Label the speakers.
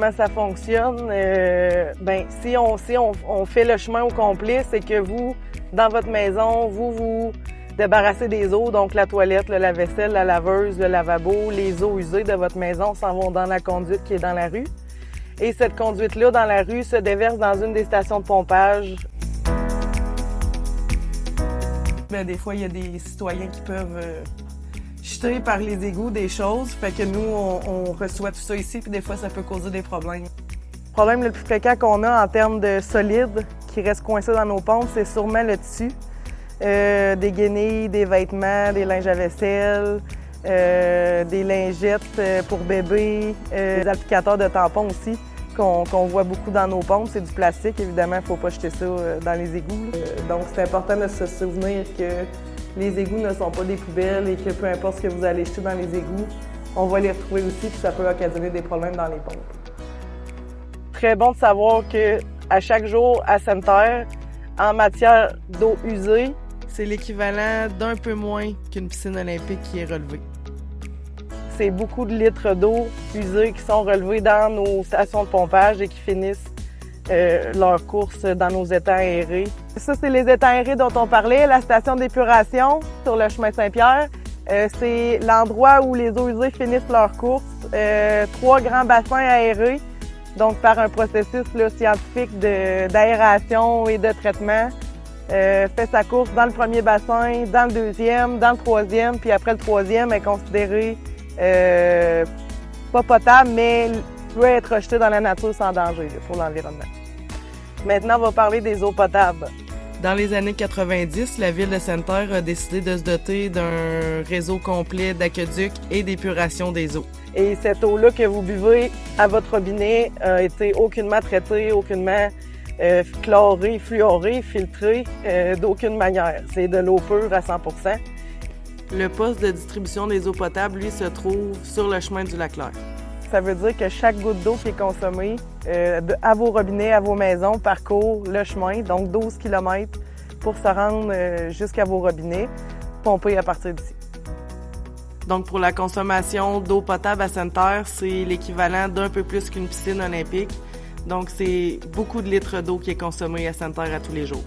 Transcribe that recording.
Speaker 1: Comment ça fonctionne? Si on fait le chemin au complet, c'est que vous, dans votre maison, vous débarrassez des eaux, donc la toilette, le lave-vaisselle, la laveuse, le lavabo, les eaux usées de votre maison s'en vont dans la conduite qui est dans la rue. Et cette conduite-là, dans la rue, se déverse dans une des stations de pompage. Des fois, il y a des citoyens qui peuvent jeter par les égouts des choses. Fait que nous, on reçoit tout ça ici, puis des fois, ça peut causer des problèmes. Le problème le plus fréquent qu'on a en termes de solide qui reste coincé dans nos pompes, c'est sûrement le tissu. Des guenilles, des vêtements, des linges à vaisselle, des lingettes pour bébés, des applicateurs de tampons aussi qu'on voit beaucoup dans nos pompes. C'est du plastique, évidemment, il ne faut pas jeter ça dans les égouts. Donc, c'est important de se souvenir que les égouts ne sont pas des poubelles et que peu importe ce que vous allez jeter dans les égouts, on va les retrouver aussi, puis ça peut occasionner des problèmes dans les pompes. Très bon de savoir qu'à chaque jour, à Sainte-Terre, en matière d'eau usée, c'est l'équivalent d'un peu moins qu'une piscine olympique qui est relevée. C'est beaucoup de litres d'eau usée qui sont relevés dans nos stations de pompage et qui finissent leur course dans nos étangs aérés. Ça, c'est les étangs aérés dont on parlait, la station d'épuration sur le chemin Saint-Pierre. C'est l'endroit où les eaux usées finissent leur course. 3 grands bassins aérés, donc par un processus scientifique d'aération et de traitement. Fait sa course dans le premier bassin, dans le deuxième, dans le troisième, puis après le troisième est considéré pas potable, mais peut être rejeté dans la nature sans danger pour l'environnement. Maintenant, on va parler des eaux potables. Dans les années 90, la ville de Sainte-Terre a décidé de se doter d'un réseau complet d'aqueducs et d'épuration des eaux. Et cette eau-là que vous buvez à votre robinet a été aucunement traitée, aucunement chlorée, fluorée, filtrée d'aucune manière. C'est de l'eau pure à 100%. Le poste de distribution des eaux potables, lui, se trouve sur le chemin du Lac-Clair. Ça veut dire que chaque goutte d'eau qui est consommée à vos robinets, à vos maisons, parcourt le chemin, donc 12 km, pour se rendre jusqu'à vos robinets, pompés à partir d'ici. Donc, pour la consommation d'eau potable à Sainte-Terre, c'est l'équivalent d'un peu plus qu'une piscine olympique. Donc, c'est beaucoup de litres d'eau qui est consommée à Sainte-Terre à tous les jours.